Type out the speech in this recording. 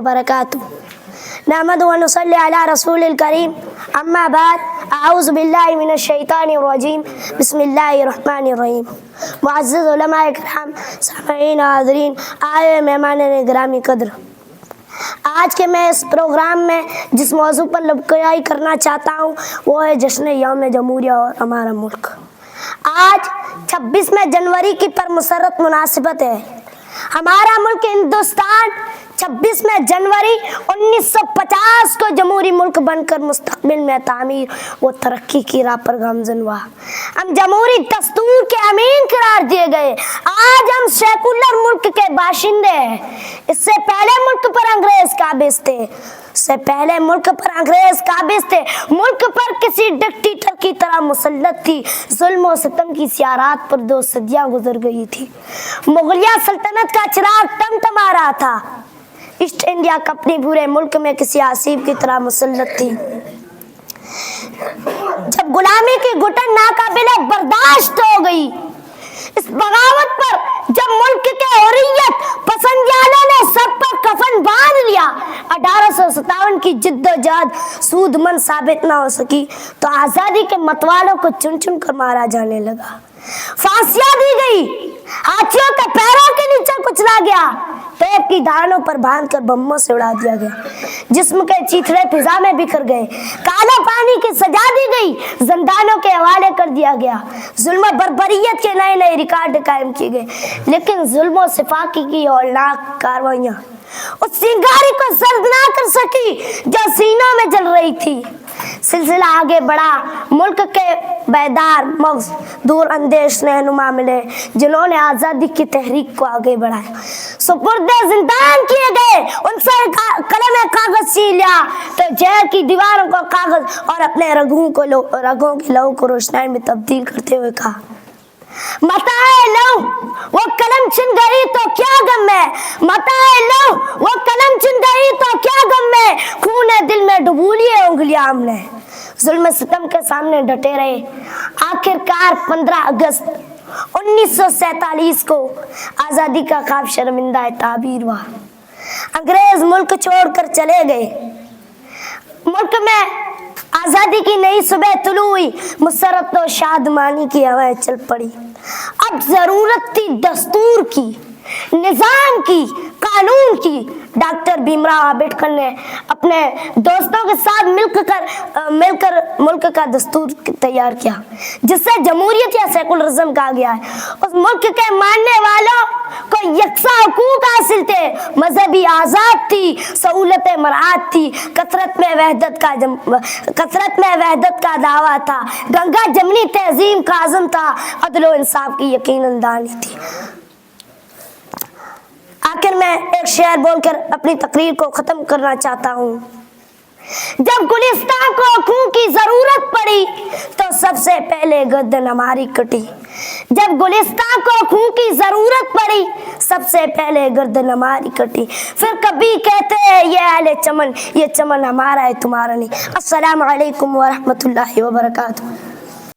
वबरकातुहू। नहमदुहु व नुसल्ली अला रसूलिल करीम, अम्मा बाद, अऊज़ु बिल्लाहि मिनश शैतानिर रजीम, बिस्मिल्लाहिर रहमानिर रहीम। मुअज़्ज़िज़ उलमाए किराम, सामईन हाज़रीन, आए मेहमानान गिरामी कद्र, आज के मैं इस प्रोग्राम में जिस मौजू पर लबकयाई करना चाहता हूँ वो है जश्न यौम जमहूरिया और हमारा मुल्क। आज 26 जनवरी की परमुसरत मुनासिबत है। हमारा मुल्क हिंदुस्तान 26 जनवरी 1950 को जमहूरी मुल्क बनकर मुस्तकबिल में तामीर व तरक्की की राह पर गामज़न हुआ। हम जमहूरी दस्तूर के अमीन करार दिए गए। आज हम सेकुलर मुल्क के बाशिंदे हैं। इससे पहले मुल्क पर अंग्रेज काबिज थे। मुल्क पर किसी डिक्टेटर की तरह मुसल्लत थी। जुल्म और सितम की सियारात पर 2 सदियां गुजर गई थी। मुगलिया सल्तनत का चिराग टमटमा रहा था। ईस्ट इंडिया कंपनी पूरे मुल्क में किसी आसिफ की तरह मुसल्लत थी। जब गुलामी की घुटन नाकाबिले बर्दाश्त हो गई, इस बगावत पर जब मुल्क के हुर्रियत पसंदियानों ने सब पर कफन बांध लिया, 1857 की जिद्दोजहद सूदमंद साबित ना हो सकी तो आजादी के मतवालों को चुन चुन कर मारा जाने लगा। फांसियां दी गई, हाथियों के पैरों के नीचे कुचला गया, तोप की धानों पर बांधकर बमों से उड़ा दिया गया, जिस्म के चीथड़े फिजा में बिखर गए, काला पानी की सजा दी गई, जिंदानों के हवाले कर दिया गया। जुल्म बर्बरियत के नए नए रिकॉर्ड कायम किए गए, लेकिन जुल्म सिफाकी की हौलनाक कार्रवाइयां उस चिंगारी को सर्द ना कर सकी जो सीनों में जल रही थी। सिलसिला आगे बढ़ा। मुल्क के बेदार मग़ज़ दूर अंदेश रहनुमा मिले जिन्होंने आज़ादी की तहरीक को आगे बढ़ाया। सुपुर्दे जिंदान किए गए, उनसे कलम कागज छीन लिया तो जेल की दीवारों को कागज और अपने रगों के लहू को रोशनाई में तब्दील करते हुए कहा, मताए लो वो कलम छिन गई तो क्या गम है, मताए लो वो कलम छिन गई तो क्या गम है, खून दिल में डुबो लिए उंगलियां हमने। जुल्म सितम के सामने डटे रहे। आखिरकार 15 अगस्त 1947 को आजादी का ख्वाब शर्मिंदा ताबीर हुआ। अंग्रेज मुल्क छोड़कर चले गए। मुल्क में आजादी की नई सुबह तुलू हुई, मुसरत और शादमानी की हवाएं चल पड़ी। अब जरूरत थी दस्तूर की, निजाम की, कानून की। डॉक्टर भीमराव अंबेडकर ने अपने दोस्तों के साथ मिलकर मुल्क का दस्तूर तैयार किया, जिससे जमहूरियत या सेकुलरिज्म कहा गया है। उस मुल्क के मानने वालों को यकसा हुकूक हासिल थे, मजहबी आजाद थी, सहूलतें मरात थी, कसरत में वहदत का दावा था, गंगा जमनी तहजीम का आज़म था, अदल व इंसाफ की यकीनन दानी थी। आखिर में एक शेर बोलकर अपनी तकरीर को खत्म करना चाहता हूँ। जब गुलिस्तान को खून की जरूरत पड़ी तो सबसे पहले गर्दन हमारी कटी। जब गुलिस्तान को खून की जरूरत पड़ी सबसे पहले गर्दन हमारी कटी। फिर कभी कहते हैं ये अहले चमन, ये चमन हमारा है तुम्हारा नहीं। अस्सलामु अलैकुम व रहमतुल्लाहि व बरकातुहू।